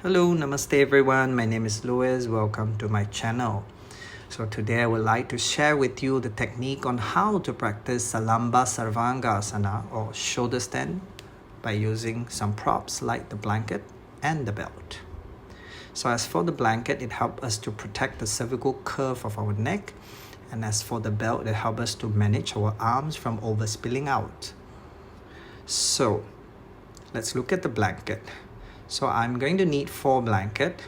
Hello, namaste everyone. My name is Louis. Welcome to my channel. So today I would like to share with you the technique on how to practice Salamba Sarvangasana or shoulder stand by using some props like the blanket and the belt. So as for the blanket, it helps us to protect the cervical curve of our neck. And as for the belt, it helps us to manage our arms from overspilling out. So let's look at the blanket. So I'm going to need 4 blankets,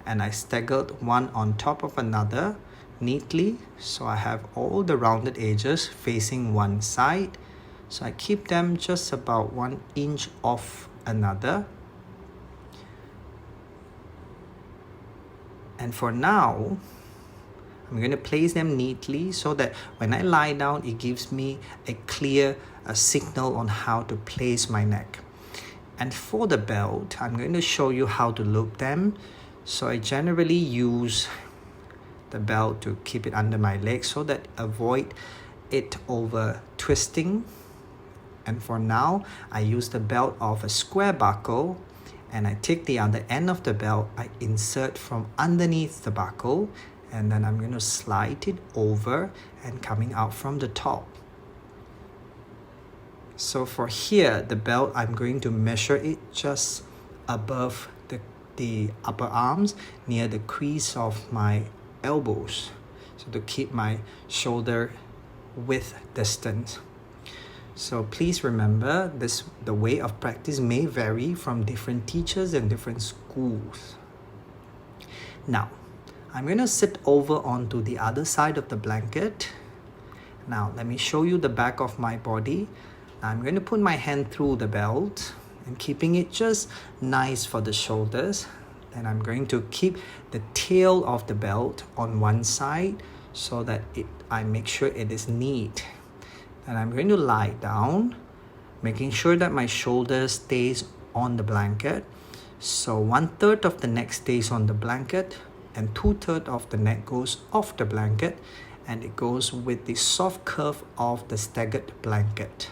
and I staggered one on top of another neatly, so I have all the rounded edges facing one side. So I keep them just about 1 inch off another. And for now, I'm going to place them neatly so that when I lie down, it gives me a clear signal on how to place my neck. And for the belt, I'm going to show you how to loop them. So I generally use the belt to keep it under my leg so that avoid it over twisting. And for now, I use the belt of a square buckle, and I take the other end of the belt, I insert from underneath the buckle, and then I'm going to slide it over and coming out from the top. So for here, the belt, I'm going to measure it just above the upper arms near the crease of my elbows. So to keep my shoulder width distance. So please remember, the way of practice may vary from different teachers and different schools. Now, I'm going to sit over onto the other side of the blanket. Now, let me show you the back of my body. I'm going to put my hand through the belt and keeping it just nice for the shoulders. And I'm going to keep the tail of the belt on one side so that I make sure it is neat. And I'm going to lie down, making sure that my shoulder stays on the blanket. So 1/3 of the neck stays on the blanket and 2/3 of the neck goes off the blanket, and it goes with the soft curve of the staggered blanket.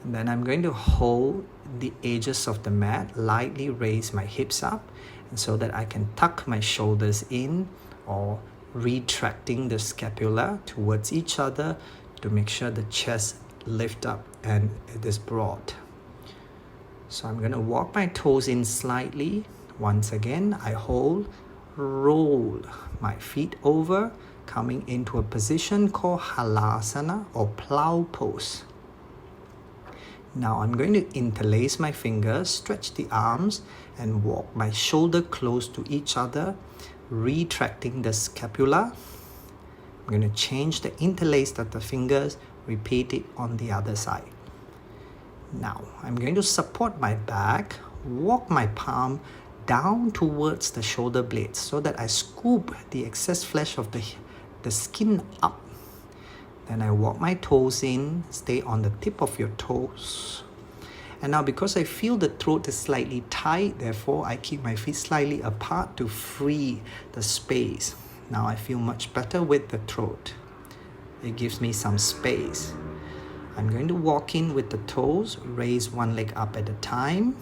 And then I'm going to hold the edges of the mat, lightly raise my hips up, and so that I can tuck my shoulders in or retracting the scapula towards each other to make sure the chest lift up and it is broad. So I'm going to walk my toes in slightly. Once again, I hold, roll my feet over, coming into a position called halasana or plow pose. Now I'm going to interlace my fingers, stretch the arms, and walk my shoulder close to each other, retracting the scapula. I'm going to change the interlace of the fingers, repeat it on the other side. Now I'm going to support my back, walk my palm down towards the shoulder blades so that I scoop the excess flesh of the skin up. Then I walk my toes in, stay on the tip of your toes. And now because I feel the throat is slightly tight, therefore I keep my feet slightly apart to free the space. Now I feel much better with the throat. It gives me some space. I'm going to walk in with the toes, raise one leg up at a time.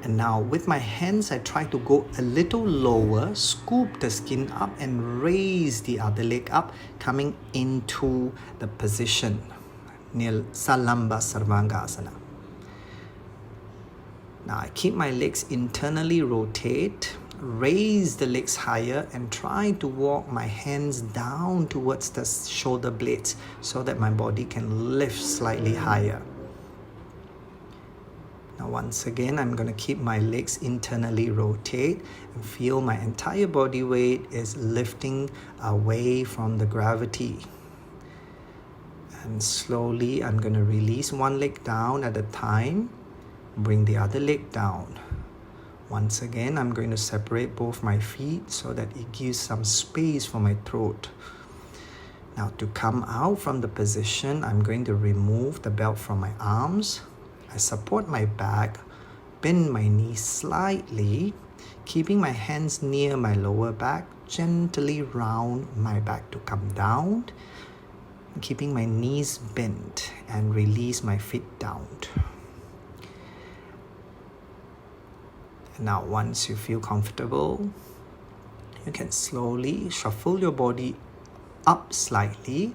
And now with my hands, I try to go a little lower, scoop the skin up and raise the other leg up, coming into the position near Salamba Sarvangasana. Now I keep my legs internally rotate, raise the legs higher and try to walk my hands down towards the shoulder blades so that my body can lift slightly higher. Now once again, I'm going to keep my legs internally rotate and feel my entire body weight is lifting away from the gravity. And slowly, I'm going to release one leg down at a time, bring the other leg down. Once again, I'm going to separate both my feet so that it gives some space for my throat. Now to come out from the position, I'm going to remove the belt from my arms. I support my back, bend my knees slightly, keeping my hands near my lower back, gently round my back to come down, keeping my knees bent and release my feet down. Now, once you feel comfortable, you can slowly shuffle your body up slightly.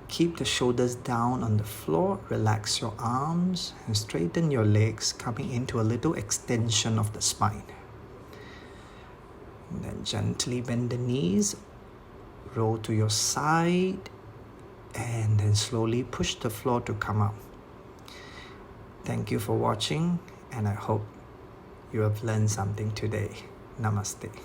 Keep the shoulders down on the floor. Relax your arms and straighten your legs, coming into a little extension of the spine. And then gently bend the knees, roll to your side, and then slowly push the floor to come up. Thank you for watching, and I hope you have learned something today. Namaste.